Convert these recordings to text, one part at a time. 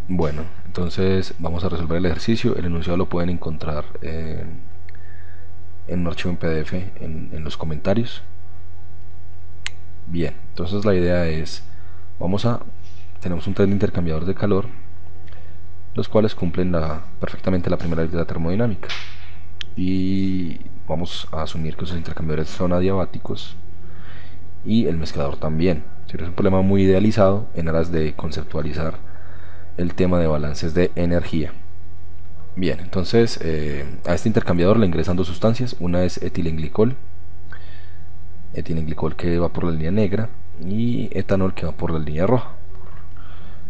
Bueno, entonces vamos a resolver el ejercicio. El enunciado lo pueden encontrar en un archivo en PDF en los comentarios. Bien, entonces la idea es, tenemos un tren de intercambiador de calor, los cuales cumplen perfectamente la primera ley de la termodinámica. Y vamos a asumir que esos intercambiadores son adiabáticos y el mezclador también. Es un problema muy idealizado en aras de conceptualizar el tema de balances de energía. Bien, entonces a este intercambiador le ingresan dos sustancias. Una es etilenglicol que va por la línea negra, y etanol que va por la línea roja,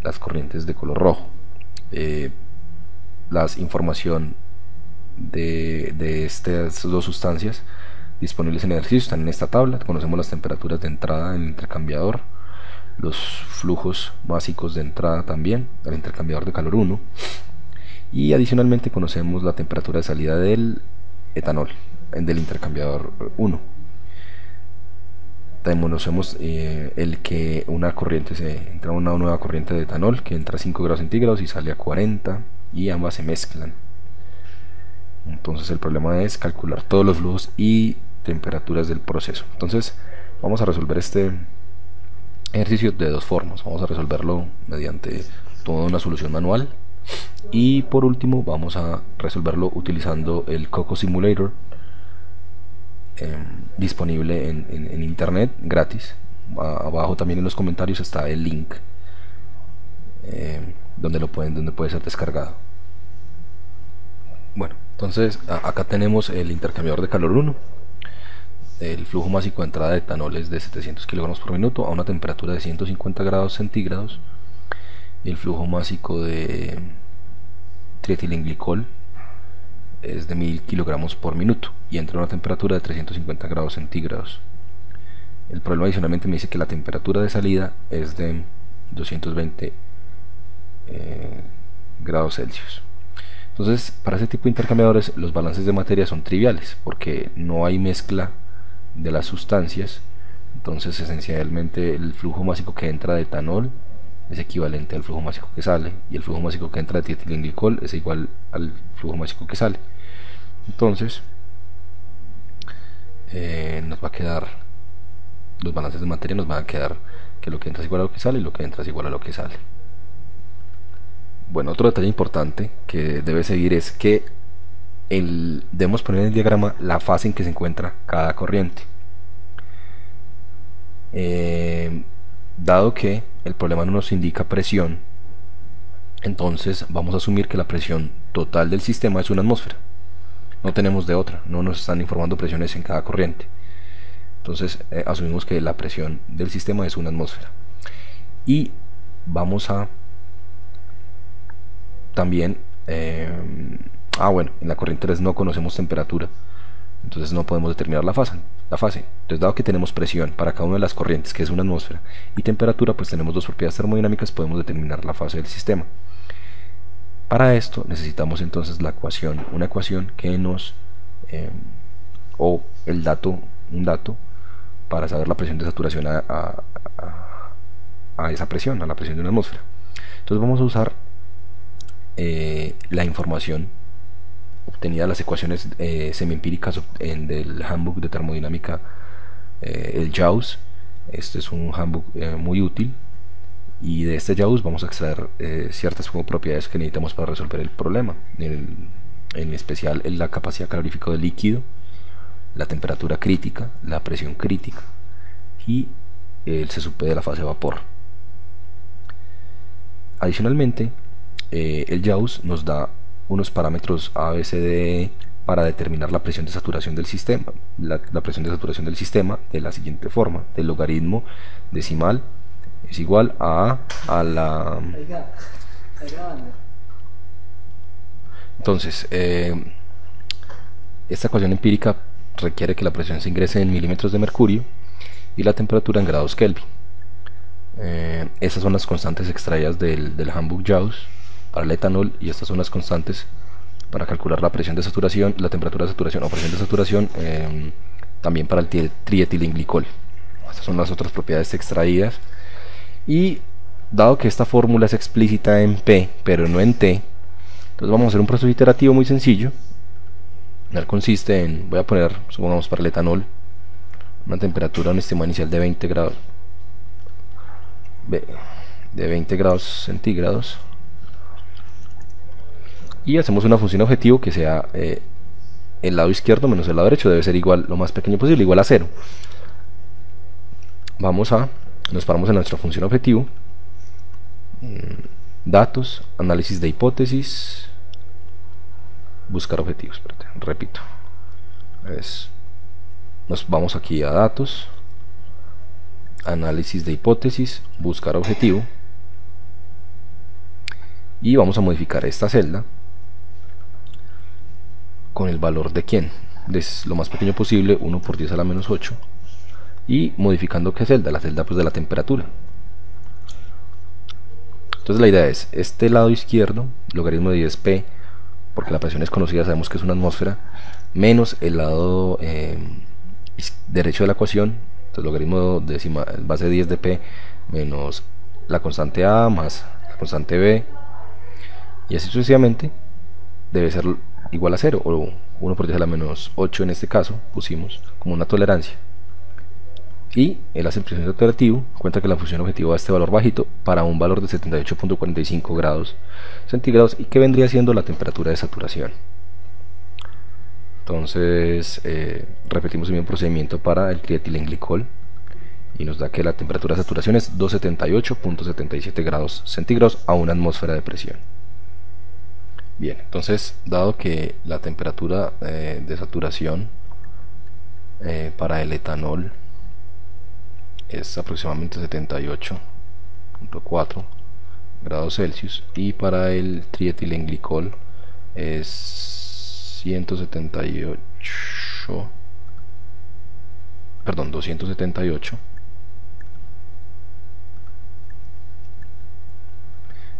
las corrientes de color rojo. La información de estas dos sustancias disponibles en el ejercicio están en esta tabla. Conocemos las temperaturas de entrada en el intercambiador, los flujos básicos de entrada también al intercambiador de calor 1, y adicionalmente conocemos la temperatura de salida del etanol del intercambiador 1. También conocemos el que entra una nueva corriente de etanol que entra a 5 grados centígrados y sale a 40, y ambas se mezclan. Entonces el problema es calcular todos los flujos y temperaturas del proceso. Entonces vamos a resolver este ejercicio de dos formas. Vamos a resolverlo mediante toda una solución manual, y por último vamos a resolverlo utilizando el Coco Simulator disponible en internet gratis. Abajo también en los comentarios está el link donde puede ser descargado. Bueno, entonces acá tenemos el intercambiador de calor 1. El flujo másico de entrada de etanol es de 700 kilogramos por minuto a una temperatura de 150 grados centígrados, y el flujo másico de trietilenglicol es de 1000 kilogramos por minuto y entra a una temperatura de 350 grados centígrados. El problema adicionalmente me dice que la temperatura de salida es de 220 grados Celsius. Entonces, para ese tipo de intercambiadores los balances de materia son triviales porque no hay mezcla de las sustancias. Entonces, esencialmente el flujo másico que entra de etanol es equivalente al flujo másico que sale, y el flujo másico que entra de dietilenglicol es igual al flujo másico que sale. Entonces nos va a quedar, los balances de materia nos van a quedar que lo que entra es igual a lo que sale y lo que entra es igual a lo que sale. Bueno, otro detalle importante que debe seguir es que debemos poner en el diagrama la fase en que se encuentra cada corriente. Dado que el problema no nos indica presión, entonces vamos a asumir que la presión total del sistema es una atmósfera. No tenemos de otra, no nos están informando presiones en cada corriente. Entonces asumimos que la presión del sistema es una atmósfera. Y vamos a también bueno, en la corriente 3 no conocemos temperatura, entonces no podemos determinar la fase. Entonces, dado que tenemos presión para cada una de las corrientes, que es una atmósfera, y temperatura, pues tenemos dos propiedades termodinámicas, podemos determinar la fase del sistema. Para esto necesitamos entonces una ecuación que nos un dato para saber la presión de saturación a esa presión, a la presión de una atmósfera. Entonces vamos a usar la información obtenida de las ecuaciones semiempíricas del handbook de termodinámica, el JAWS. Este es un handbook muy útil, y de este JAWS vamos a extraer ciertas propiedades que necesitamos para resolver el problema, en especial la capacidad calorífica del líquido, la temperatura crítica, la presión crítica y el CSUP de la fase de vapor. Adicionalmente, el JAWS nos da unos parámetros ABCDE para determinar la presión de saturación del sistema. La presión de saturación del sistema de la siguiente forma: del logaritmo decimal es igual a la... Entonces, esta ecuación empírica requiere que la presión se ingrese en milímetros de mercurio y la temperatura en grados Kelvin. Estas son las constantes extraídas del handbook JAWS para el etanol, y estas son las constantes para calcular la presión de saturación, la temperatura de saturación o presión de saturación también para el trietilenglicol. Estas son las otras propiedades extraídas, y dado que esta fórmula es explícita en P pero no en T, entonces vamos a hacer un proceso iterativo muy sencillo, el cual consiste en, voy a poner, supongamos para el etanol, una temperatura, un estimado inicial de 20 grados, de 20 grados centígrados, y hacemos una función objetivo que sea el lado izquierdo menos el lado derecho debe ser igual, lo más pequeño posible, igual a 0. Nos paramos en nuestra función objetivo, datos, análisis de hipótesis, buscar objetivos, repito, nos vamos aquí a datos, análisis de hipótesis, buscar objetivo, y vamos a modificar esta celda con el valor de quién, lo más pequeño posible, 1 por 10 a la menos 8, y modificando qué celda, la celda pues de la temperatura. Entonces la idea es, este lado izquierdo, logaritmo de 10p, porque la presión es conocida, sabemos que es una atmósfera, menos el lado derecho de la ecuación, entonces logaritmo base de 10 de p menos la constante a más la constante b, y así sucesivamente, debe ser igual a 0, o 1 por 10 a la menos 8 en este caso, pusimos como una tolerancia. Y el aceptación iterativo cuenta que la función objetivo da este valor bajito para un valor de 78.45 grados centígrados, y que vendría siendo la temperatura de saturación. Entonces repetimos el mismo procedimiento para el trietilenglicol y nos da que la temperatura de saturación es 278.77 grados centígrados a una atmósfera de presión. Bien, entonces dado que la temperatura de saturación para el etanol es aproximadamente 78.4 grados Celsius y para el trietilenglicol es 278,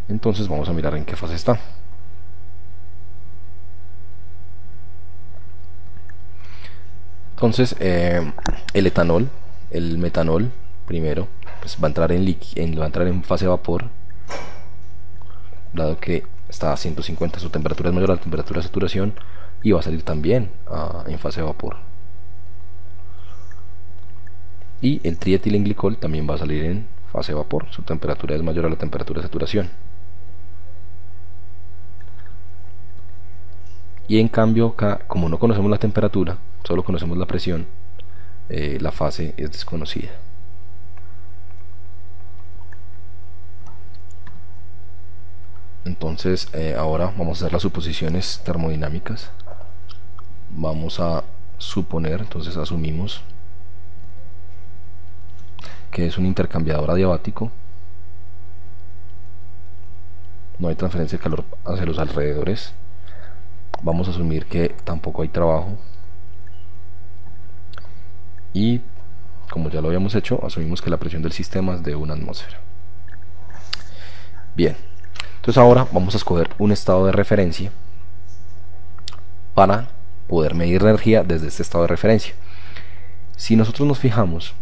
entonces vamos a mirar en qué fase está. Entonces el etanol, el metanol primero pues va a entrar en fase de vapor, dado que está a 150, su temperatura es mayor a la temperatura de saturación, y va a salir también en fase de vapor. Y el trietilenglicol también va a salir en fase de vapor, su temperatura es mayor a la temperatura de saturación. Y en cambio acá, como no conocemos la temperatura, solo conocemos la presión, la fase es desconocida. Entonces ahora vamos a hacer las suposiciones termodinámicas. Vamos a suponer, entonces asumimos que es un intercambiador adiabático, no hay transferencia de calor hacia los alrededores, vamos a asumir que tampoco hay trabajo, y como ya lo habíamos hecho, asumimos que la presión del sistema es de 1 atmósfera. Bien, entonces ahora vamos a escoger un estado de referencia para poder medir la energía desde este estado de referencia. Si nosotros nos fijamos,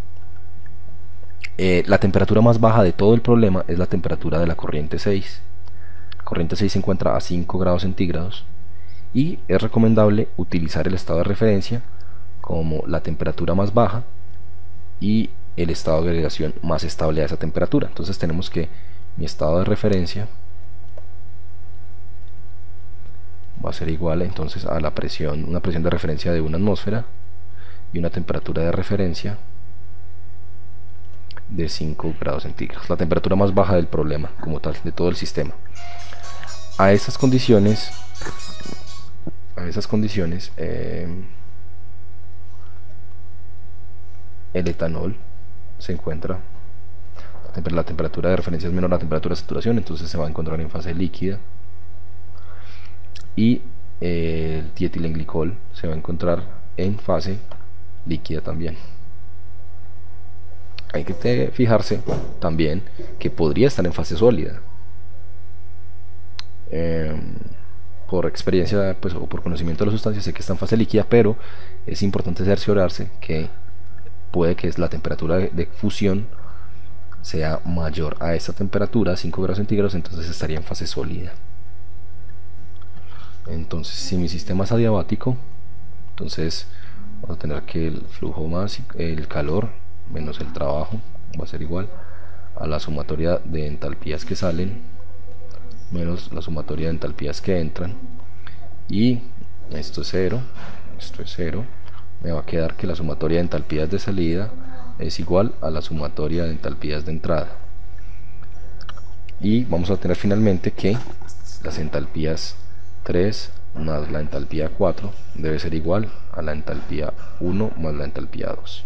la temperatura más baja de todo el problema es la temperatura de la corriente 6. La corriente 6 se encuentra a 5 grados centígrados, y es recomendable utilizar el estado de referencia como la temperatura más baja y el estado de agregación más estable a esa temperatura. Entonces tenemos que mi estado de referencia va a ser igual entonces a la presión, una presión de referencia de 1 atmósfera y una temperatura de referencia de 5 grados centígrados, la temperatura más baja del problema como tal, de todo el sistema. A esas condiciones el etanol se encuentra, la temperatura de referencia es menor a la temperatura de saturación, entonces se va a encontrar en fase líquida, y el trietilenglicol se va a encontrar en fase líquida también. Hay que fijarse también que podría estar en fase sólida. Por experiencia pues, o por conocimiento de la sustancia, sé que está en fase líquida, pero es importante cerciorarse que puede que la temperatura de fusión sea mayor a esta temperatura, 5 grados centígrados, entonces estaría en fase sólida. Entonces, si mi sistema es adiabático, entonces vamos a tener que el flujo más el calor menos el trabajo va a ser igual a la sumatoria de entalpías que salen menos la sumatoria de entalpías que entran, y esto es 0, esto es 0. Me va a quedar que la sumatoria de entalpías de salida es igual a la sumatoria de entalpías de entrada, y vamos a tener finalmente que las entalpías 3 más la entalpía 4 debe ser igual a la entalpía 1 más la entalpía 2.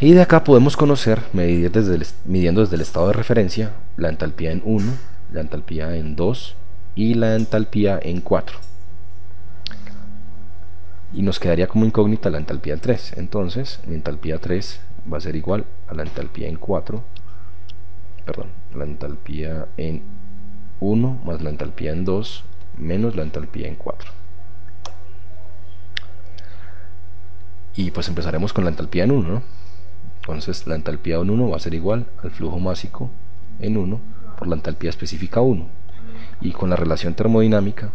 Y de acá podemos conocer, midiendo desde el estado de referencia, la entalpía en 1, la entalpía en 2 y la entalpía en 4. Y nos quedaría como incógnita la entalpía en 3. Entonces, mi entalpía 3 va a ser igual a la entalpía en 4, perdón, la entalpía en 1 más la entalpía en 2 menos la entalpía en 4. Y pues empezaremos con la entalpía en 1, ¿no? Entonces la entalpía en 1 va a ser igual al flujo másico en 1 por la entalpía específica 1. Y con la relación termodinámica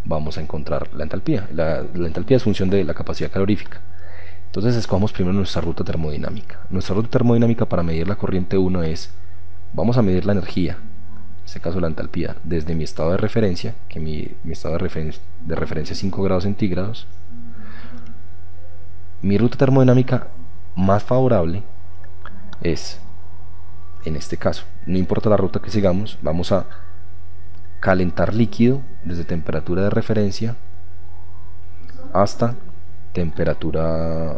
vamos a encontrar la entalpía. La entalpía es función de la capacidad calorífica. Entonces escogamos primero nuestra ruta termodinámica. Nuestra ruta termodinámica para medir la corriente 1 es, vamos a medir la energía, en este caso la entalpía, desde mi estado de referencia, que mi estado de referencia es 5 grados centígrados. Mi ruta termodinámica más favorable es, en este caso, no importa la ruta que sigamos, vamos a calentar líquido desde temperatura de referencia hasta temperatura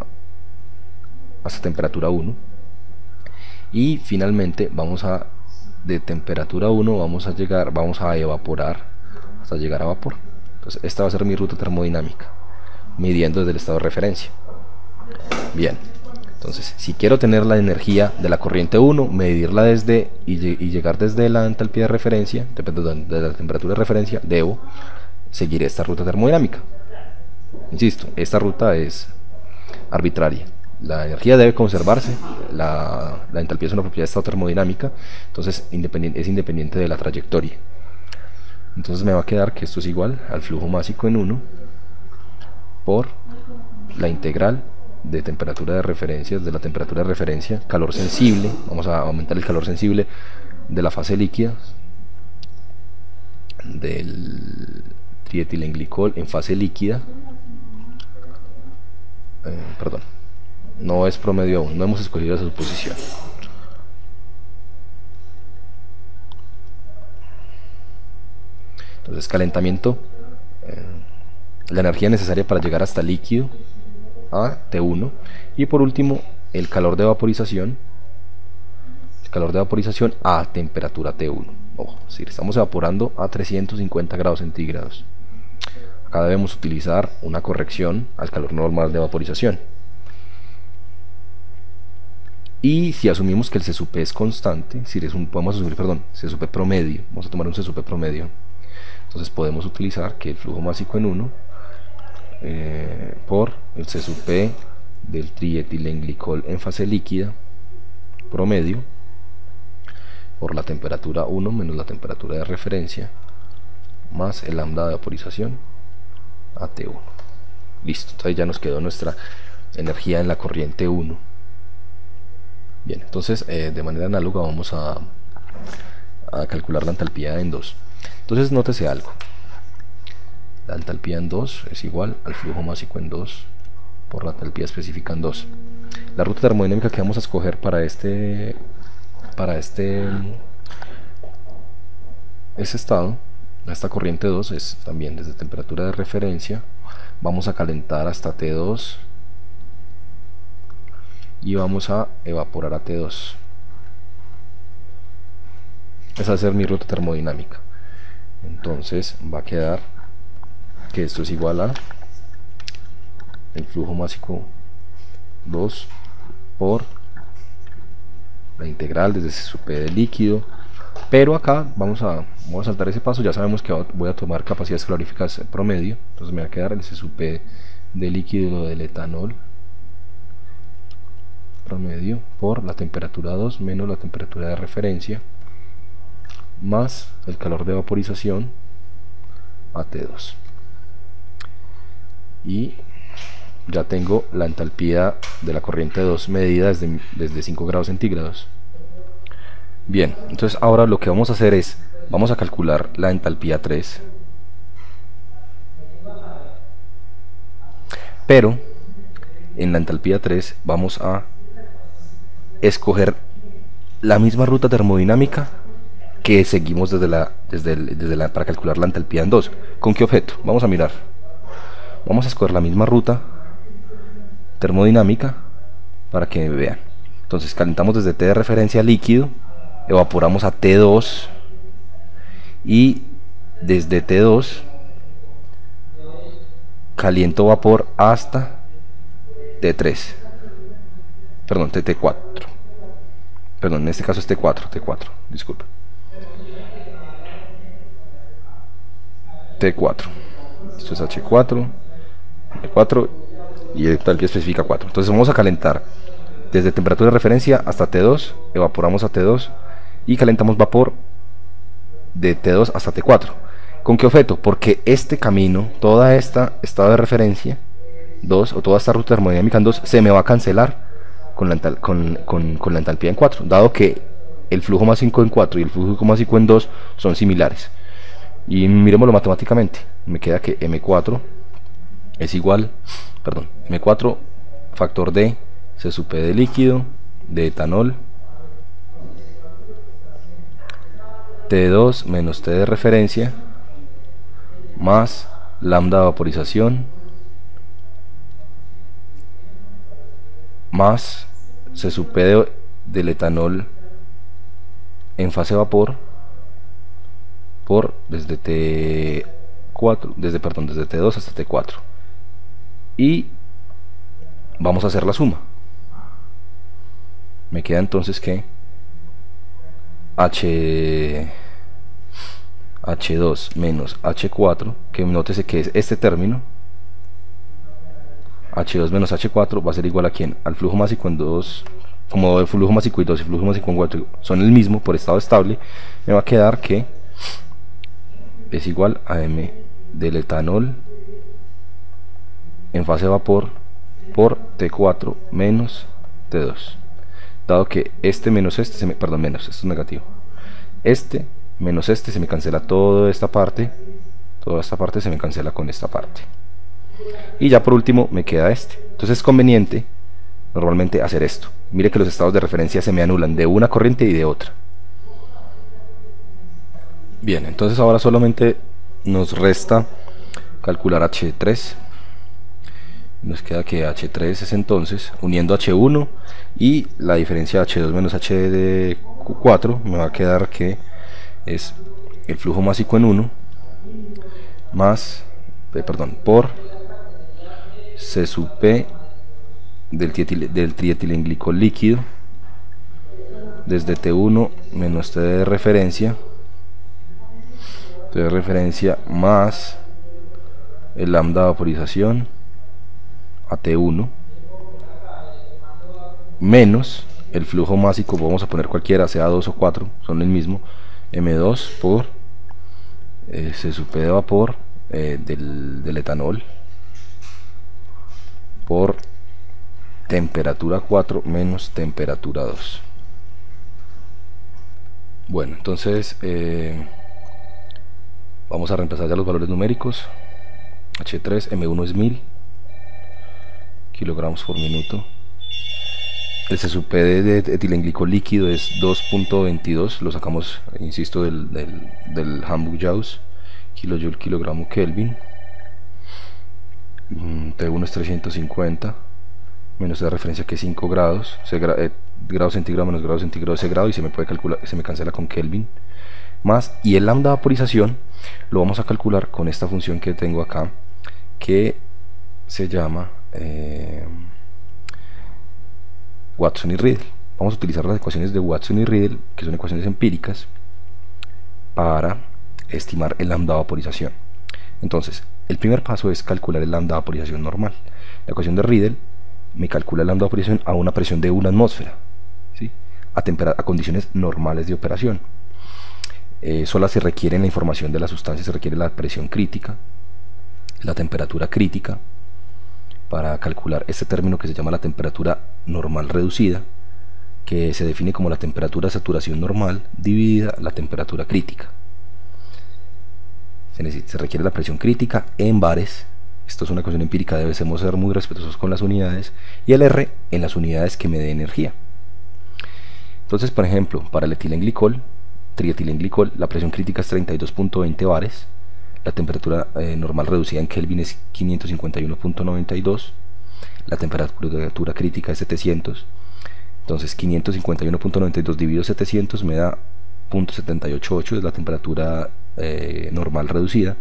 1, y finalmente de temperatura 1 vamos a evaporar hasta llegar a vapor. Entonces esta va a ser mi ruta termodinámica, midiendo desde el estado de referencia. Bien, entonces si quiero tener la energía de la corriente 1, medirla y llegar desde la entalpía de referencia, de la temperatura de referencia, debo seguir esta ruta termodinámica. Insisto, esta ruta es arbitraria. La energía debe conservarse, la entalpía es una propiedad de estado termodinámica, entonces es independiente de la trayectoria. Entonces me va a quedar que esto es igual al flujo másico en 1 por la integral de temperatura de referencia, de la temperatura de referencia, calor sensible, vamos a aumentar el calor sensible de la fase líquida del trietilenglicol en fase líquida, perdón, no es promedio aún, no hemos escogido esa suposición. Entonces calentamiento, la energía necesaria para llegar hasta líquido a T1, y por último el calor de vaporización a temperatura T1. Ojo, si estamos evaporando a 350 grados centígrados, acá debemos utilizar una corrección al calor normal de vaporización. Y si asumimos que el CSUP es constante, podemos asumir, CSUP promedio, vamos a tomar un CSUP promedio, entonces podemos utilizar que el flujo másico en 1 por el CSUP del trietilenglicol en fase líquida promedio por la temperatura 1 menos la temperatura de referencia más el lambda de vaporización a T1. Listo, entonces ya nos quedó nuestra energía en la corriente 1. Bien, entonces de manera análoga vamos a calcular la entalpía en 2. Entonces nótese algo. La entalpía en 2 es igual al flujo másico en 2 por la entalpía específica en 2. La ruta termodinámica que vamos a escoger para ese estado, esta corriente 2, es también desde temperatura de referencia. Vamos a calentar hasta T2 y vamos a evaporar a T2. Esa va a ser mi ruta termodinámica. Entonces va a quedar que esto es igual a el flujo másico 2 por la integral desde CSUP de líquido, pero acá vamos a saltar ese paso. Ya sabemos que voy a tomar capacidades caloríficas promedio, entonces me va a quedar el CSUP de líquido del etanol promedio por la temperatura 2 menos la temperatura de referencia más el calor de vaporización a T2. Y ya tengo la entalpía de la corriente 2 medida desde 5 grados centígrados. Bien, entonces ahora lo que vamos a hacer es, vamos a calcular la entalpía 3, pero en la entalpía 3 vamos a escoger la misma ruta termodinámica que seguimos para calcular la entalpía en 2. ¿Con qué objeto? Vamos a mirar. Vamos a escoger la misma ruta termodinámica para que vean. Entonces calentamos desde T de referencia líquido, evaporamos a T2 y desde T2 caliento vapor hasta T3, perdón, T4, perdón, en este caso es T4, disculpa, T4, esto es H4, T4 y el entalpía especifica 4. Entonces vamos a calentar desde temperatura de referencia hasta T2, evaporamos a T2 y calentamos vapor de T2 hasta T4. ¿Con qué objeto? Porque este camino, toda esta estado de referencia 2 o toda esta ruta termodinámica en 2 se me va a cancelar con la entalpía en 4, dado que el flujo más 5 en 4 y el flujo más 5 en 2 son similares. Y miremoslo matemáticamente, me queda que M4 es igual, perdón, M4 factor D C sub P de líquido de etanol T2 menos T de referencia más lambda de vaporización más C sub P del etanol en fase vapor por desde T4, desde T2 hasta T4, y vamos a hacer la suma. Me queda entonces que H2 menos H4, que nótese que es este término, H2 menos H4 va a ser igual a ¿quién? Al flujo másico en 2. Como el flujo másico y 2 y flujo másico en 4 son el mismo por estado estable, me va a quedar que es igual a M del etanol en fase de vapor por T4 menos T2, dado que este menos este perdón, menos, esto es negativo, este menos este se me cancela toda esta parte se me cancela con esta parte, y ya por último me queda este. Entonces es conveniente normalmente hacer esto. Mire que los estados de referencia se me anulan de una corriente y de otra. Bien, entonces ahora solamente nos resta calcular H3. Nos queda que H3 es entonces, uniendo H1 y la diferencia de H2 menos H4, me va a quedar que es el flujo másico en 1 más, por C sub P del trietilenglicol líquido desde T1 menos T de referencia más el lambda de vaporización a T1 menos el flujo másico, vamos a poner cualquiera, sea 2 o 4, son el mismo, M2 por C sub P de vapor del etanol por temperatura 4 menos temperatura 2. Bueno, entonces vamos a reemplazar ya los valores numéricos. H3, M1 es 1000 kilogramos por minuto. El C sub P de etilenglicol líquido es 2.22, lo sacamos, insisto, del Handbuch Jaws, kilojoule kilogramo Kelvin. T1 es 350, menos de referencia que 5 grados, grado centígrado menos grado centígrado ese grado, y se me puede calcular, se me cancela con Kelvin, más, y el lambda de vaporización lo vamos a calcular con esta función que tengo acá, que se llama Watson y Riddle. Vamos a utilizar las ecuaciones de Watson y Riddle, que son ecuaciones empíricas, para estimar el lambda de vaporización. Entonces, el primer paso es calcular el lambda de vaporización normal. La ecuación de Riddle me calcula el lambda de vaporización a una presión de 1 atmósfera, ¿sí? A condiciones normales de operación. Solo se requiere en la información de la sustancia, se requiere la presión crítica, la temperatura crítica, para calcular este término que se llama la temperatura normal reducida, que se define como la temperatura de saturación normal dividida la temperatura crítica. Se requiere la presión crítica en bares. Esto es una ecuación empírica, debemos ser muy respetuosos con las unidades, y el R en las unidades que me dé energía. Entonces, por ejemplo, para el etilenglicol, trietilenglicol, la presión crítica es 32.20 bares, la temperatura normal reducida en Kelvin es 551.92, la temperatura crítica es 700. Entonces 551.92 dividido 700 me da 0.788, es la temperatura normal reducida.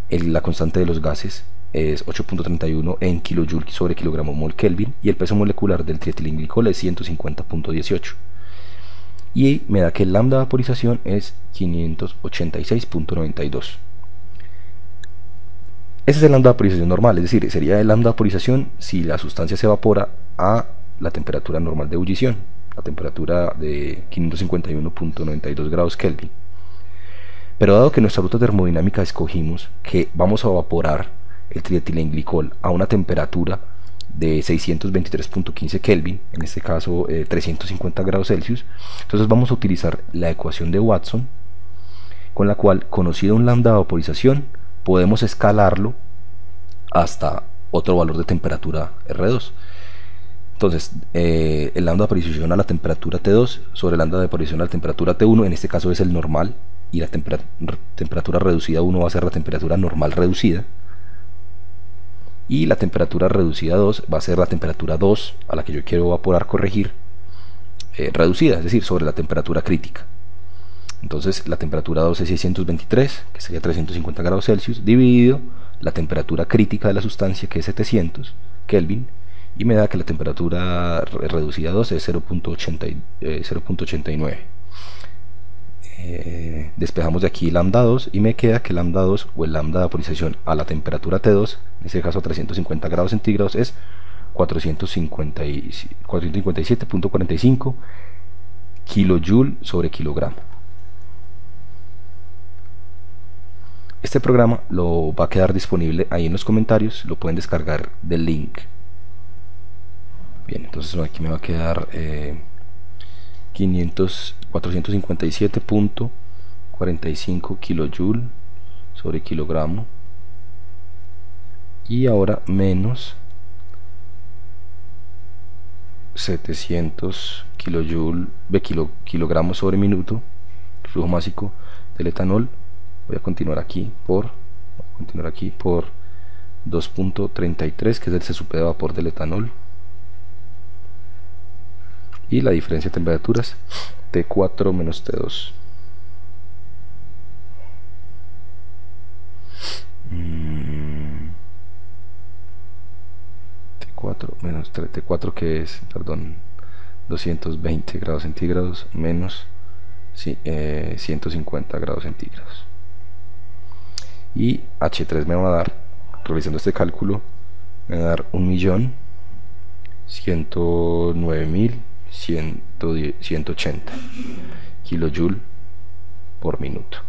La constante de los gases es 8.31 en kilojoule sobre kilogramo mol Kelvin, y el peso molecular del trietilenglicol es 150.18. Y me da que el lambda de vaporización es 586.92. Ese es el lambda de vaporización normal, es decir, sería el lambda de vaporización si la sustancia se evapora a la temperatura normal de ebullición, la temperatura de 551.92 grados Kelvin. Pero dado que nuestra ruta termodinámica escogimos que vamos a evaporar el trietilenglicol a una temperatura de 623.15 Kelvin, en este caso 350 grados Celsius, entonces vamos a utilizar la ecuación de Watson, con la cual, conocido un lambda de vaporización, podemos escalarlo hasta otro valor de temperatura R2. Entonces, el lambda de vaporización a la temperatura T2 sobre el lambda de vaporización a la temperatura T1, en este caso es el normal, y la temperatura reducida 1 va a ser la temperatura normal reducida, y la temperatura reducida 2 va a ser la temperatura 2 a la que yo quiero evaporar, corregir, reducida, es decir, sobre la temperatura crítica. Entonces la temperatura 2 es 623, que sería 350 grados Celsius, dividido la temperatura crítica de la sustancia, que es 700 Kelvin, y me da que la temperatura reducida 2 es 0.89. Despejamos de aquí lambda 2 y me queda que lambda 2, o el lambda de vaporización a la temperatura T2, en este caso a 350 grados centígrados, es 457.45 kilojoule sobre kilogramo. Este programa lo va a quedar disponible ahí en los comentarios, lo pueden descargar del link. Bien, entonces aquí me va a quedar 457.45 kilojoule sobre kilogramo, y ahora menos 700 kilogramos sobre minuto, el flujo másico del etanol. Voy a continuar aquí por 2.33, que es el CSUP de vapor del etanol, y la diferencia de temperaturas T4 menos T2. T4 menos T4, que es, perdón, 220 grados centígrados menos 150 grados centígrados. Y H3 me va a dar, realizando este cálculo, me va a dar 1.109.180 kilojoule por minuto.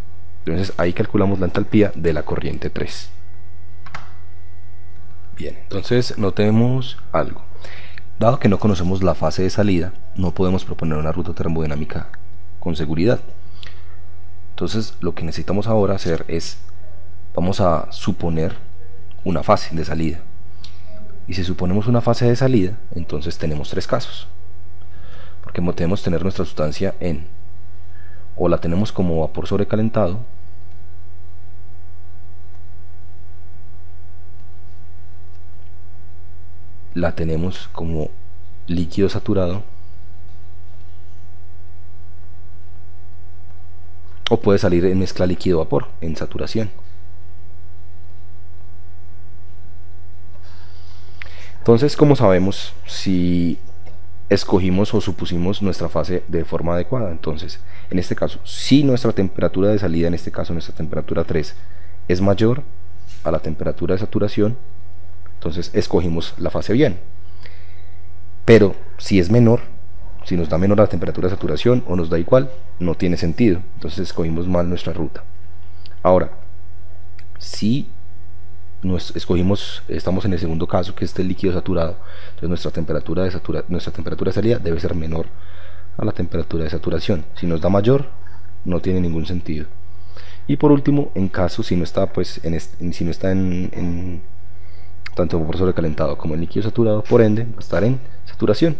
Entonces ahí calculamos la entalpía de la corriente 3. Bien, entonces notemos algo. Dado que no conocemos la fase de salida, no podemos proponer una ruta termodinámica con seguridad. Entonces lo que necesitamos ahora hacer es, vamos a suponer una fase de salida. Y si suponemos una fase de salida, entonces tenemos tres casos. Porque podemos tener nuestra sustancia o la tenemos como vapor sobrecalentado, la tenemos como líquido saturado, o puede salir en mezcla líquido-vapor, en saturación. Entonces, ¿cómo sabemos si escogimos o supusimos nuestra fase de forma adecuada? Entonces, en este caso, si nuestra temperatura de salida, en este caso nuestra temperatura 3, es mayor a la temperatura de saturación, entonces escogimos la fase bien. Pero si es menor, si nos da menor la temperatura de saturación o nos da igual, no tiene sentido. Entonces escogimos mal nuestra ruta. Ahora, si estamos en el segundo caso, que es el líquido saturado, entonces nuestra temperatura de salida debe ser menor a la temperatura de saturación. Si nos da mayor, no tiene ningún sentido. Y por último, en caso si no está si no está en tanto vapor sobrecalentado como en líquido saturado, por ende va a estar en saturación,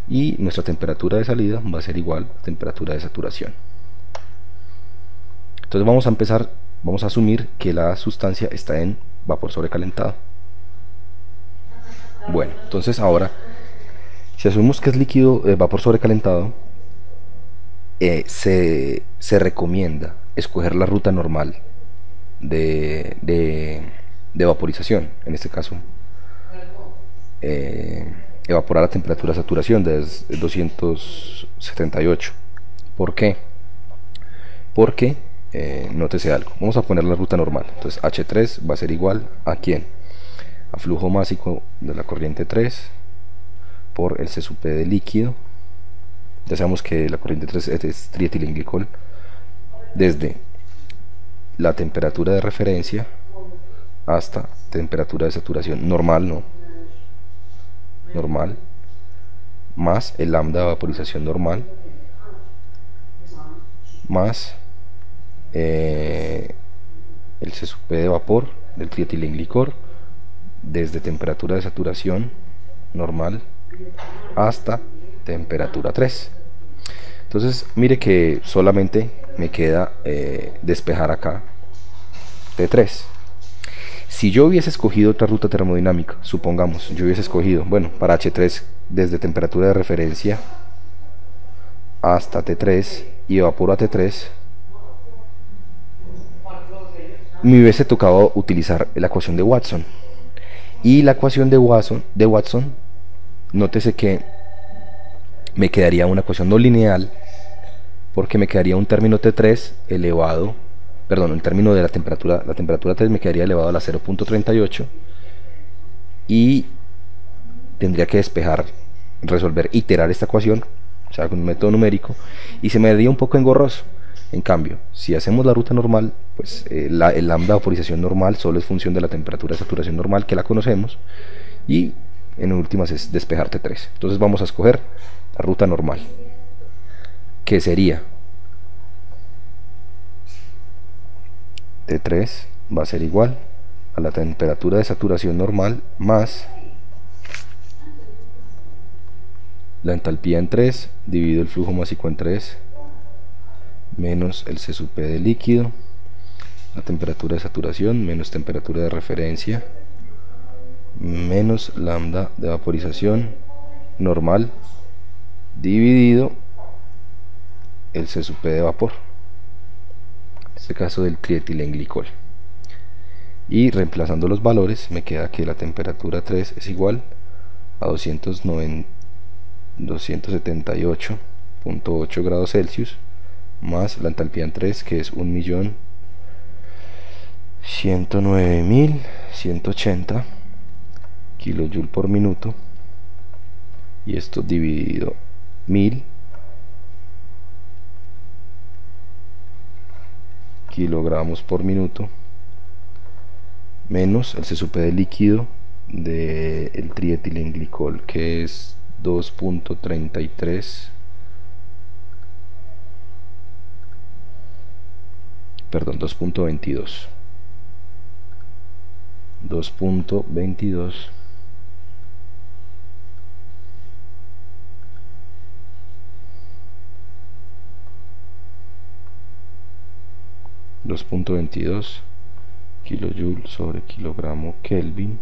y nuestra temperatura de salida va a ser igual a temperatura de saturación. Entonces vamos a asumir que la sustancia está en vapor sobrecalentado. Bueno, entonces ahora, si asumimos que es líquido, vapor sobrecalentado, se recomienda escoger la ruta normal de vaporización. En este caso, evaporar a temperatura de saturación de 278. ¿Por qué? Porque nótese algo, vamos a poner la ruta normal. Entonces H3 va a ser igual a ¿quién? A flujo másico de la corriente 3 por el C sub P de líquido. Ya sabemos que la corriente 3 es trietilenglicol, desde la temperatura de referencia hasta temperatura de saturación normal, normal, más el lambda de vaporización normal, más el C sub P de vapor del trietilenglicol, desde temperatura de saturación normal hasta temperatura 3. Entonces mire que solamente me queda despejar acá T3. Si yo hubiese escogido otra ruta termodinámica, supongamos, yo hubiese escogido, bueno, para H3 desde temperatura de referencia hasta T3 y evaporo a T3, me hubiese tocado utilizar la ecuación de Watson. Y la ecuación de Watson, nótese que me quedaría una ecuación no lineal, porque me quedaría un término T3 elevado, perdón, el término de la temperatura 3 me quedaría elevado a la 0.38, y tendría que despejar, iterar esta ecuación, o sea, con un método numérico, y se me haría un poco engorroso. En cambio, si hacemos la ruta normal, pues el lambda de vaporización normal solo es función de la temperatura de saturación normal, que la conocemos, y en últimas es despejar T3. Entonces vamos a escoger la ruta normal, que sería T3 va a ser igual a la temperatura de saturación normal más la entalpía en 3 dividido el flujo másico en 3 menos el C sub P de líquido, la temperatura de saturación menos temperatura de referencia menos lambda de vaporización normal dividido el C sub P de vapor, en este caso del trietilenglicol. Y reemplazando los valores me queda que la temperatura 3 es igual a 278.8 grados Celsius más la entalpía en 3, que es 1.109.180 kilojoule por minuto, y esto dividido 1000 kilogramos por minuto menos el C sub P de líquido del trietilenglicol, que es 2.33, perdón, 2.22 kilojoule sobre kilogramo Kelvin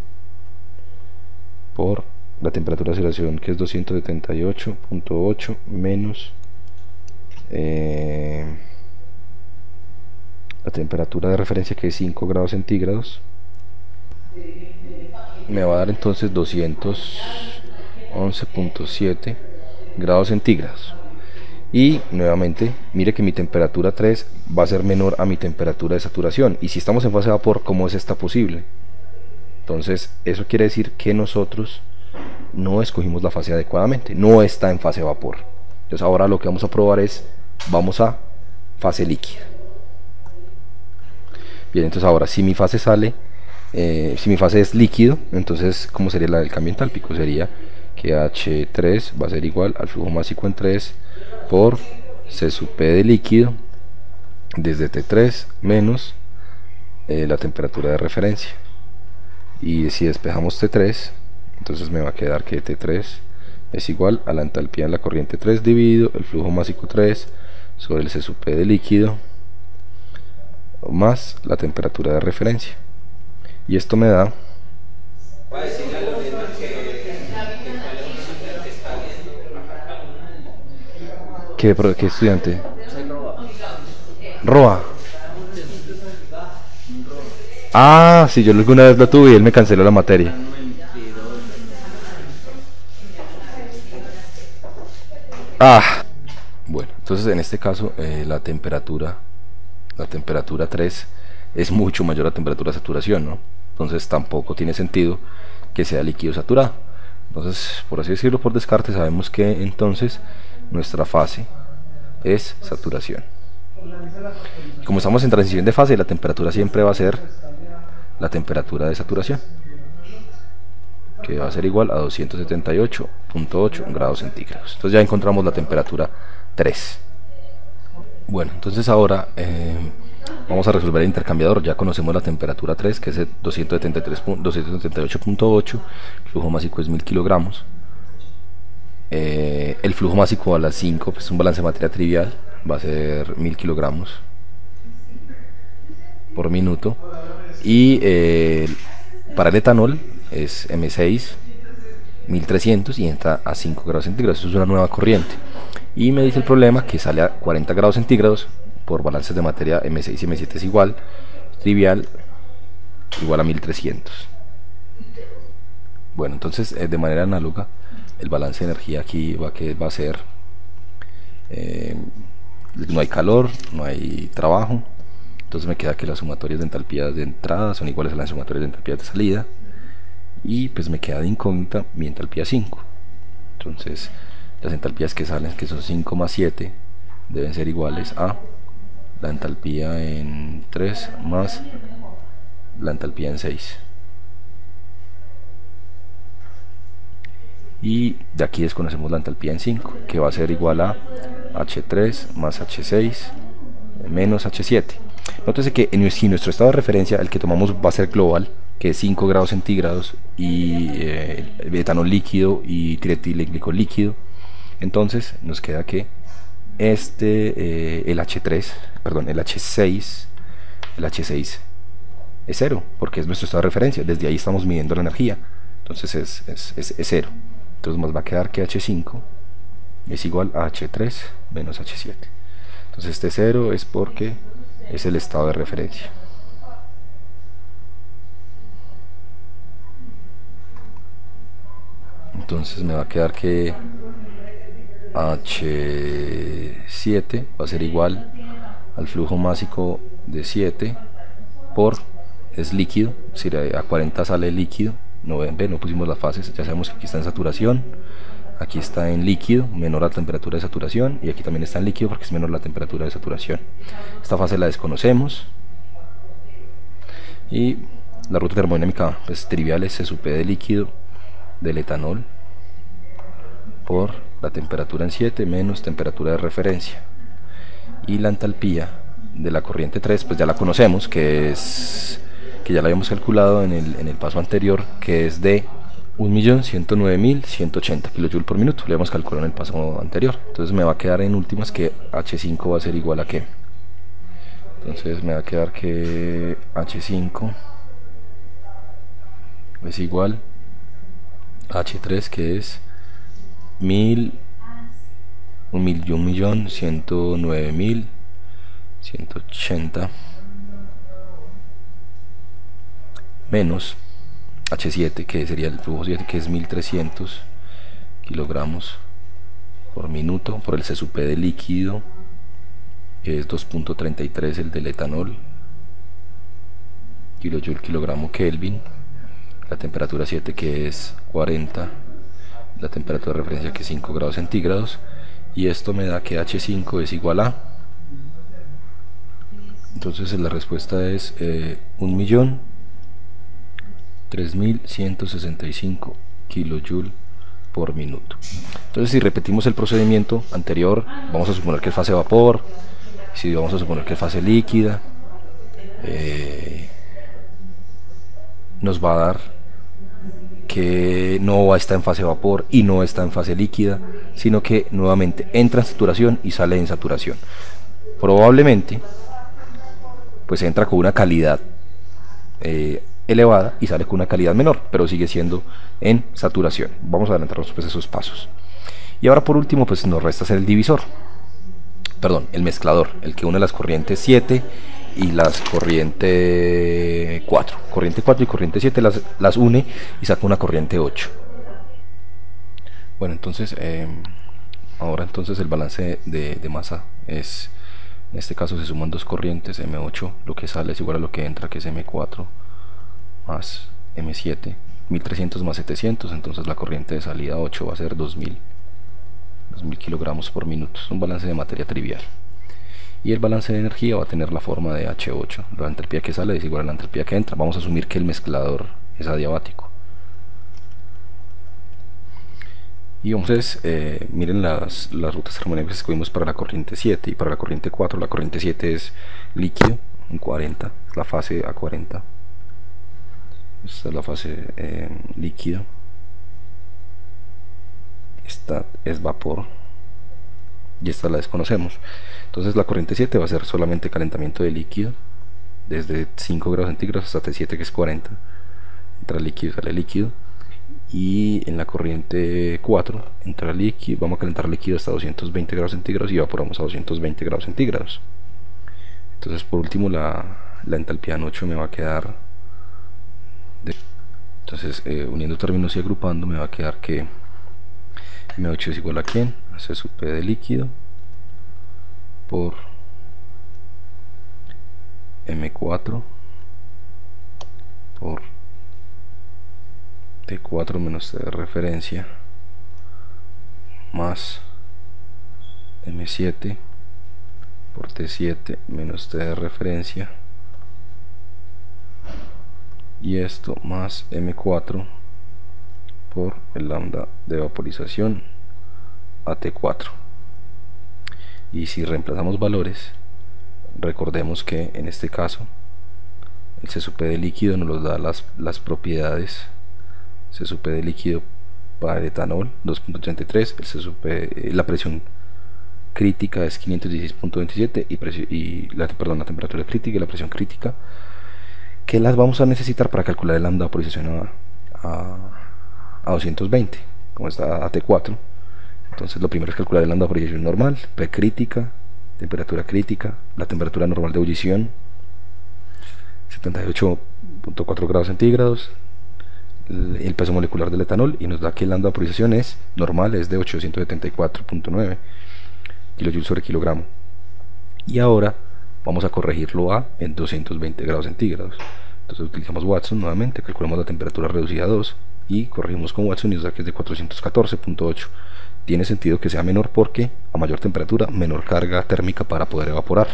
por la temperatura de saturación, que es 278.8 menos la temperatura de referencia, que es 5 grados centígrados, me va a dar entonces 211.7 grados centígrados. Y nuevamente mire que mi temperatura 3 va a ser menor a mi temperatura de saturación, y si estamos en fase de vapor, ¿cómo es esta posible? Entonces eso quiere decir que nosotros no escogimos la fase adecuadamente, no está en fase vapor. Entonces ahora lo que vamos a probar es, vamos a fase líquida. Bien, entonces ahora si mi fase sale, si mi fase es líquido, entonces ¿cómo sería la del cambio entálpico? Sería que H3 va a ser igual al flujo másico en 3 por C sub P de líquido desde T3 menos la temperatura de referencia. Y si despejamos T3, entonces me va a quedar que T3 es igual a la entalpía en la corriente 3 dividido el flujo másico 3 sobre el C sub P de líquido más la temperatura de referencia. Y esto me da ¿qué estudiante? Roa. Ah, sí, yo alguna vez lo tuve y él me canceló la materia. Ah, bueno, entonces en este caso la temperatura 3 es mucho mayor a la temperatura de saturación, ¿no? Entonces tampoco tiene sentido que sea líquido saturado. Entonces, por así decirlo, por descarte, sabemos que entonces nuestra fase es saturación. Como estamos en transición de fase, la temperatura siempre va a ser la temperatura de saturación, que va a ser igual a 278.8 grados centígrados. Entonces ya encontramos la temperatura 3. Bueno, entonces ahora vamos a resolver el intercambiador. Ya conocemos la temperatura 3, que es 278.8, el flujo másico es 1000 kilogramos. El flujo másico a las 5, pues es un balance de materia trivial, va a ser 1000 kilogramos por minuto. Y para el etanol es M6 1300 y entra a 5 grados centígrados. Eso es una nueva corriente. Y me dice el problema que sale a 40 grados centígrados por balances de materia M6 y M7 es igual, trivial, igual a 1300. Bueno, entonces de manera análoga el balance de energía aquí va a ser no hay calor, no hay trabajo. Entonces me queda que las sumatorias de entalpías de entrada son iguales a las sumatorias de entalpías de salida. Y pues me queda de incógnita mi entalpía 5. Entonces las entalpías que salen, que son 5 más 7, deben ser iguales a la entalpía en 3 más la entalpía en 6. Y de aquí desconocemos la entalpía en 5, que va a ser igual a H3 más H6 menos H7. Nótese que si nuestro estado de referencia, el que tomamos va a ser global, que es 5 grados centígrados, y etanol líquido y triretileglicol líquido, entonces nos queda que el H6 es 0, porque es nuestro estado de referencia, desde ahí estamos midiendo la energía, entonces es 0. Entonces nos va a quedar que H5 es igual a H3 menos H7. Entonces este 0 es porque es el estado de referencia. Entonces me va a quedar que H7 va a ser igual al flujo másico de 7 por, es líquido, es decir, a 40 sale líquido. No pusimos las fases, ya sabemos que aquí está en saturación, aquí está en líquido, menor la temperatura de saturación, y aquí también está en líquido porque es menor la temperatura de saturación. Esta fase la desconocemos, y la ruta termodinámica pues trivial es C sub P de líquido del etanol por la temperatura en 7 menos temperatura de referencia, y la entalpía de la corriente 3 pues ya la conocemos, que ya la habíamos calculado en el paso anterior, que es de 1.109.180 kJ por minuto. Le hemos calculado en el paso anterior. Entonces me va a quedar en últimas que H5 va a ser igual a ¿qué? Entonces me va a quedar que H5 es igual a H3, que es 1.109.180 menos H7, que sería el flujo 7, que es 1300 kilogramos por minuto, por el C sub P de líquido, que es 2.33 el del etanol, kilojoule kilogramo Kelvin, la temperatura 7, que es 40 la temperatura de referencia que es 5 grados centígrados, y esto me da que H5 es igual a, entonces la respuesta es 1.003.165 kilojoule por minuto. Entonces, si repetimos el procedimiento anterior, vamos a suponer que es fase vapor, si vamos a suponer que es fase líquida, nos va a dar que no está en fase vapor y no está en fase líquida, sino que nuevamente entra en saturación y sale en saturación. Probablemente pues entra con una calidad elevada y sale con una calidad menor, pero sigue siendo en saturación. Vamos a adelantarnos pues esos pasos. Y ahora por último pues nos resta hacer el divisor, perdón, el mezclador, el que une las corrientes 7 y las corriente 4. Corriente 4 y corriente 7 las une y saca una corriente 8. Bueno, entonces ahora entonces el balance de masa es, en este caso se suman dos corrientes, M8, lo que sale es igual a lo que entra, que es M4 más M7, 1300 más 700, entonces la corriente de salida 8 va a ser 2000 kilogramos por minuto. Es un balance de materia trivial. Y el balance de energía va a tener la forma de H8, la entropía que sale es igual a la entropía que entra. Vamos a asumir que el mezclador es adiabático. Y entonces miren las rutas termodinámicas que escogimos para la corriente 7 y para la corriente 4. La corriente 7 es líquido en 40, es la fase A40. Esta es la fase líquido. Esta es vapor y esta la desconocemos. Entonces la corriente 7 va a ser solamente calentamiento de líquido desde 5 grados centígrados hasta T7, que es 40. Entra líquido, sale líquido. Y en la corriente 4 entra líquido, vamos a calentar líquido hasta 220 grados centígrados y evaporamos a 220 grados centígrados. Entonces por último la entalpía en 8 me va a quedar entonces uniendo términos y agrupando me va a quedar que M8 es igual a ¿quién? A C sub P de líquido por M4 por T4 menos T de referencia más M7 por T7 menos T de referencia, y esto más M4 por el lambda de vaporización a T4. Y si reemplazamos valores, recordemos que en este caso el C sub P de líquido nos da las propiedades. C sub P de líquido para el etanol 2.33, el C sub P, la presión crítica es 516.27 y la temperatura crítica y la presión crítica, que las vamos a necesitar para calcular el lambda de vaporización a 220, como está a T4. Entonces lo primero es calcular el lambda de vaporización normal, P crítica, temperatura crítica, la temperatura normal de ebullición 78.4 grados centígrados, el peso molecular del etanol, y nos da que el lambda de vaporización es normal, es de 874.9 kilojoules sobre kilogramo. Y ahora vamos a corregirlo en 220 grados centígrados. Entonces utilizamos Watson nuevamente, calculamos la temperatura reducida a 2 y corregimos con Watson y nos da que es de 414.8. Tiene sentido que sea menor porque a mayor temperatura, menor carga térmica para poder evaporar.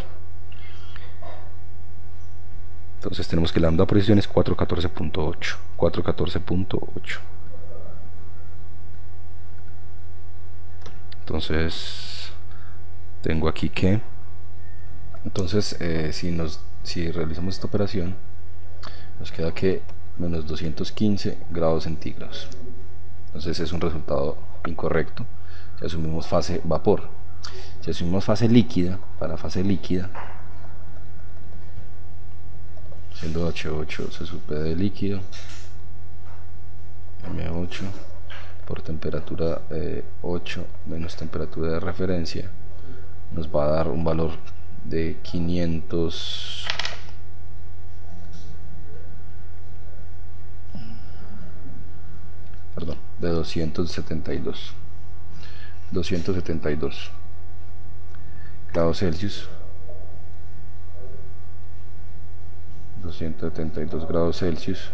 Entonces tenemos que la lambda de vaporización es 414.8. Entonces tengo aquí que entonces si realizamos esta operación nos queda que menos 215 grados centígrados. Entonces es un resultado incorrecto si asumimos fase vapor. Si asumimos fase líquida, para fase líquida, siendo H8 C sub P de líquido, M8 por temperatura 8 menos temperatura de referencia, nos va a dar un valor de 272 grados Celsius. 272 grados Celsius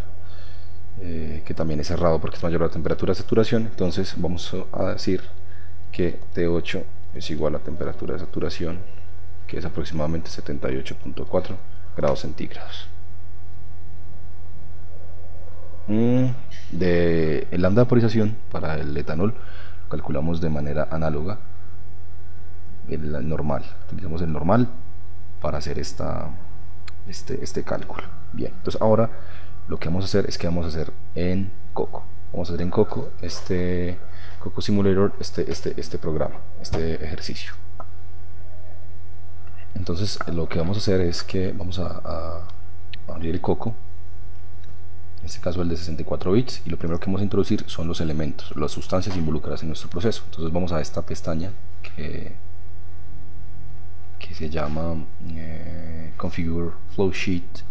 que también es cerrado porque es mayor a la temperatura de saturación. Entonces vamos a decir que T8 es igual a temperatura de saturación, que es aproximadamente 78.4 grados centígrados. De el lambda de vaporización para el etanol lo calculamos de manera análoga, el normal, utilizamos el normal para hacer este cálculo. Bien, entonces ahora lo que vamos a hacer es que vamos a hacer en Coco, Coco Simulator, este programa, este ejercicio. Entonces lo que vamos a hacer es que vamos a abrir el Coco, en este caso el de 64 bits, y lo primero que vamos a introducir son los elementos, las sustancias involucradas en nuestro proceso. Entonces vamos a esta pestaña que se llama Configure Flowsheet,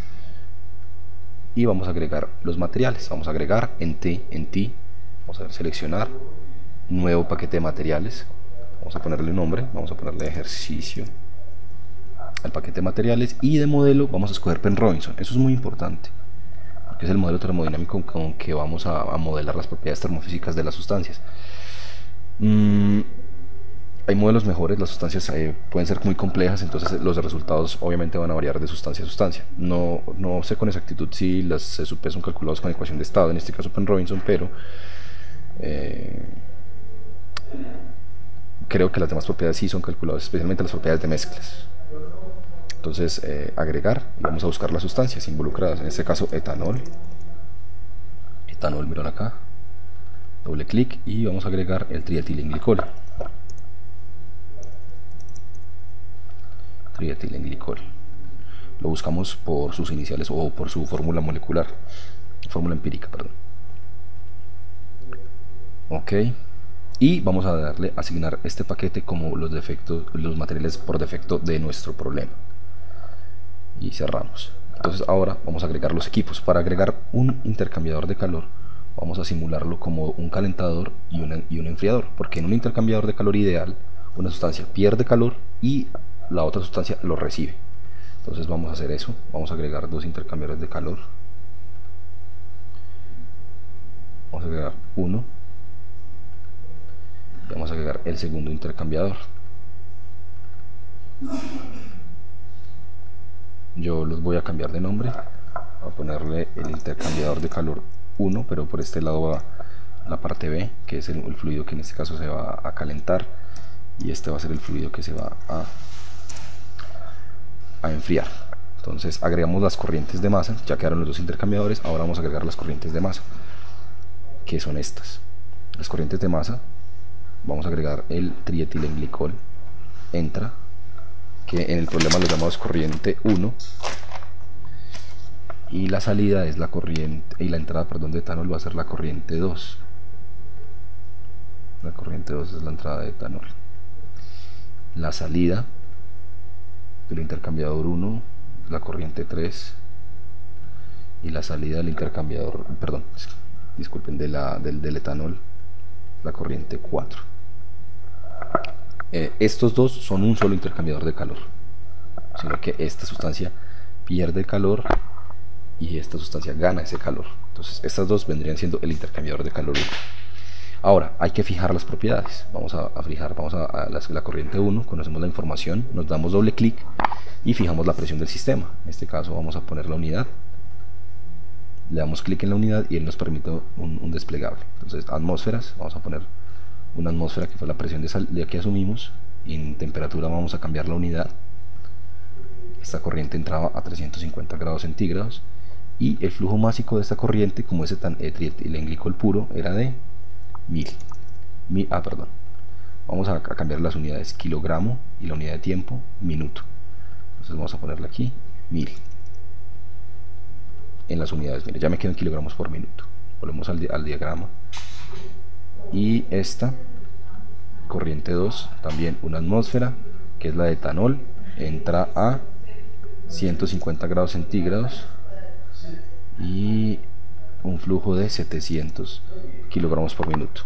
y vamos a agregar los materiales. Vamos a agregar en T, vamos a seleccionar nuevo paquete de materiales, vamos a ponerle un nombre, vamos a ponerle ejercicio al paquete de materiales, y de modelo vamos a escoger Penn Robinson. Eso es muy importante porque es el modelo termodinámico con que vamos a modelar las propiedades termofísicas de las sustancias. Hay modelos mejores, las sustancias pueden ser muy complejas, entonces los resultados obviamente van a variar de sustancia a sustancia. No sé con exactitud si las CSUP son calculados con ecuación de estado, en este caso Penn Robinson, pero creo que las demás propiedades sí son calculadas, especialmente las propiedades de mezclas. Entonces agregar, y vamos a buscar las sustancias involucradas, en este caso etanol, miren acá, doble clic y vamos a agregar el triietilenglicol. Lo buscamos por sus iniciales o por su fórmula molecular, fórmula empírica, perdón. Ok, y vamos a darle asignar este paquete como los materiales por defecto de nuestro problema, y cerramos. Entonces ahora vamos a agregar los equipos. Para agregar un intercambiador de calor vamos a simularlo como un calentador y un enfriador, porque en un intercambiador de calor ideal una sustancia pierde calor y la otra sustancia lo recibe. Entonces vamos a hacer eso, vamos a agregar dos intercambiadores de calor, vamos a agregar uno y vamos a agregar el segundo intercambiador. Yo los voy a cambiar de nombre, voy a ponerle el intercambiador de calor 1, pero por este lado va la parte B, que es el fluido que en este caso se va a calentar, y este va a ser el fluido que se va a enfriar. Entonces agregamos las corrientes de masa, ya quedaron los dos intercambiadores. Ahora vamos a agregar las corrientes de masa, que son estas. Las corrientes de masa, vamos a agregar el triietilenglicol, entra, que en el problema lo llamamos corriente 1, y la salida es la corriente, y la entrada, perdón, de etanol va a ser la corriente 2. La corriente 2 es la entrada de etanol. La salida del intercambiador 1, la corriente 3, y la salida del intercambiador, perdón, disculpen, del etanol, la corriente 4. Estos dos son un solo intercambiador de calor, sino que esta sustancia pierde calor y esta sustancia gana ese calor. Entonces estas dos vendrían siendo el intercambiador de calor 1. Ahora hay que fijar las propiedades. Vamos a fijar, la corriente 1, conocemos la información, nos damos doble clic y fijamos la presión del sistema. En este caso vamos a poner la unidad, le damos clic en la unidad y él nos permite un desplegable. Entonces atmósferas, vamos a poner una atmósfera, que fue la presión de que asumimos, y en temperatura vamos a cambiar la unidad. Esta corriente entraba a 350 grados centígrados y el flujo másico de esta corriente, como es triietilenglicol puro, era de 1000. Vamos a cambiar las unidades, kilogramo, y la unidad de tiempo, minuto. Entonces vamos a ponerle aquí 1000 en las unidades. Mire, ya me quedan kilogramos por minuto. Volvemos al diagrama, y esta corriente 2, también una atmósfera, que es la de etanol, entra a 150 grados centígrados y un flujo de 700 kilogramos por minuto.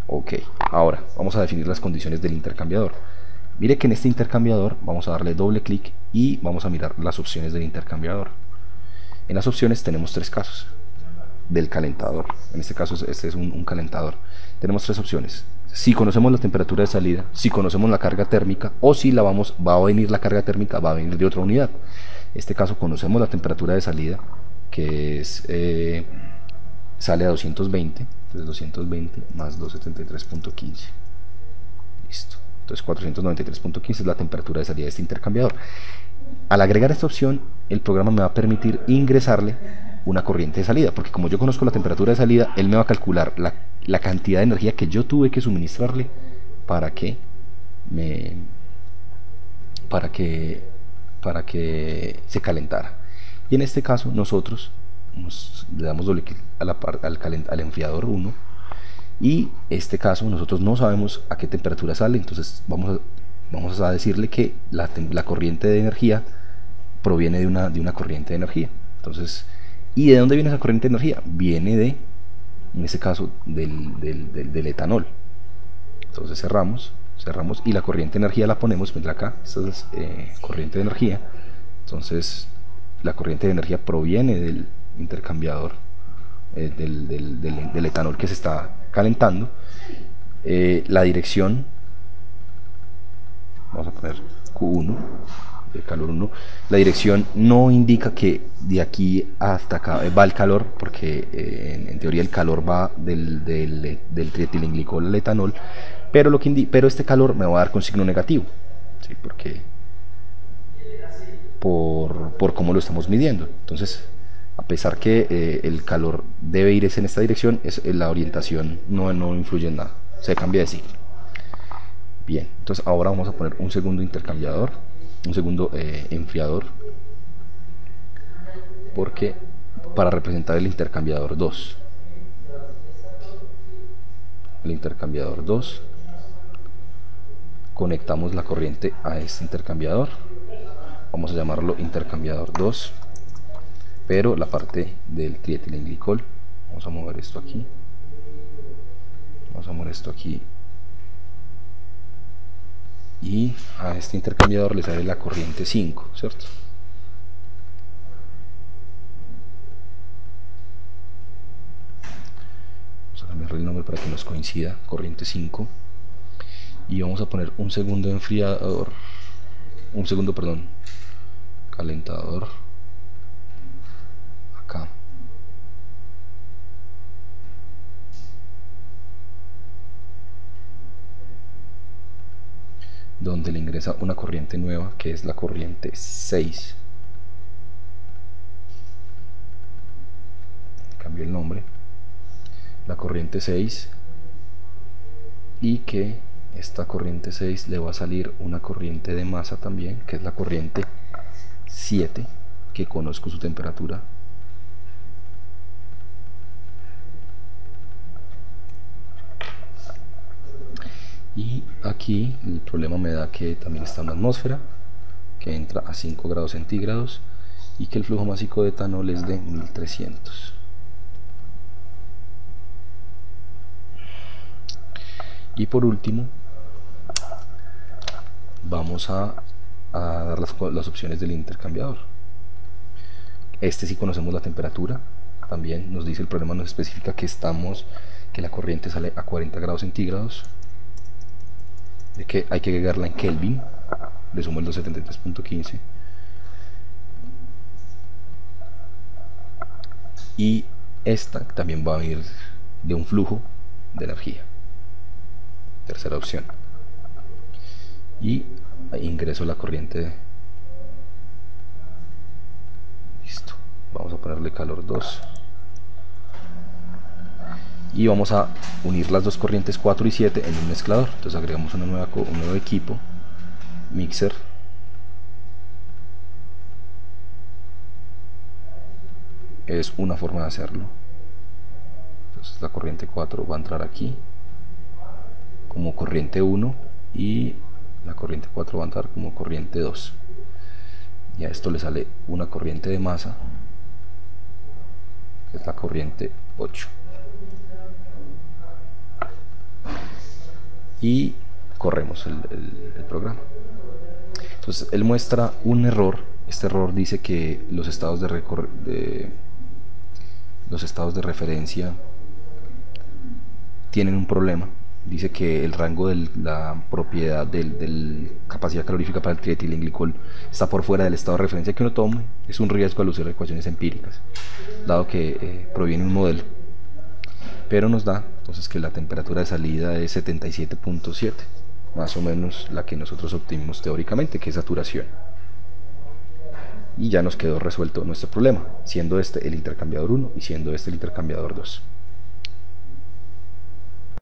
Ok, ahora vamos a definir las condiciones del intercambiador. Mire que en este intercambiador vamos a darle doble clic y vamos a mirar las opciones del intercambiador. En las opciones tenemos tres casos del calentador. En este caso este es un calentador. Tenemos tres opciones: si conocemos la temperatura de salida, si conocemos la carga térmica, o si va a venir la carga térmica, va a venir de otra unidad. En este caso conocemos la temperatura de salida, que es sale a 220, entonces 220 más 273.15, listo. Entonces 493.15 es la temperatura de salida de este intercambiador. Al agregar esta opción, el programa me va a permitir ingresarle una corriente de salida, porque como yo conozco la temperatura de salida, él me va a calcular la cantidad de energía que yo tuve que suministrarle para que se calentara. Y en este caso nosotros le damos doble clic al enfriador 1, y este caso nosotros no sabemos a qué temperatura sale, entonces vamos a decirle que la corriente de energía proviene de una corriente de energía. Entonces, ¿y de dónde viene esa corriente de energía? Viene en este caso del etanol. Entonces cerramos y la corriente de energía la ponemos, vendrá acá, esta es corriente de energía. Entonces la corriente de energía proviene del intercambiador, del etanol que se está calentando. La dirección, vamos a poner Q1, de calor 1. La dirección no indica que de aquí hasta acá va el calor, porque en teoría el calor va del trietilenglicol al etanol, pero este calor me va a dar con signo negativo, ¿sí? Porque por cómo lo estamos midiendo. Entonces, a pesar que el calor debe irse en esta dirección, la orientación no influye en nada, se cambia de signo. Bien, entonces ahora vamos a poner un segundo intercambiador, un segundo enfriador, porque para representar el intercambiador 2, conectamos la corriente a este intercambiador. Vamos a llamarlo intercambiador 2, pero la parte del trietilenglicol, vamos a mover esto aquí, y a este intercambiador le sale la corriente 5, ¿cierto? Vamos a cambiar el nombre para que nos coincida, corriente 5, y vamos a poner un segundo calentador acá. Donde le ingresa una corriente nueva, que es la corriente 6. Cambio el nombre, la corriente 6, y que esta corriente 6 le va a salir una corriente de masa también, que es la corriente 7, que conozco su temperatura. Y aquí el problema me da que también está una atmósfera que entra a 5 grados centígrados y que el flujo másico de etanol es de 1300. Y por último vamos a dar las opciones del intercambiador. Este sí conocemos la temperatura, también nos dice el problema, nos especifica que la corriente sale a 40 grados centígrados, de que hay que agregarla en Kelvin, le sumo el 273.15, y esta también va a venir de un flujo de energía, tercera opción, y ingreso la corriente, listo, vamos a ponerle calor 2, y vamos a unir las dos corrientes 4 y 7 en un mezclador. Entonces agregamos un nuevo equipo, mixer, es una forma de hacerlo. Entonces la corriente 4 va a entrar aquí como corriente 1 y la corriente 4 va a entrar como corriente 2, y a esto le sale una corriente de masa, que es la corriente 8. Y corremos el programa. Entonces él muestra un error Este error dice que los estados de referencia tienen un problema. Dice que el rango de la propiedad de capacidad calorífica para el trietilenglicol está por fuera del estado de referencia que uno tome. Es un riesgo al usar ecuaciones empíricas, dado que proviene un modelo. Pero nos da entonces que la temperatura de salida es 77.7, más o menos la que nosotros obtuvimos teóricamente, que es saturación. Y ya nos quedó resuelto nuestro problema, siendo este el intercambiador 1 y siendo este el intercambiador 2.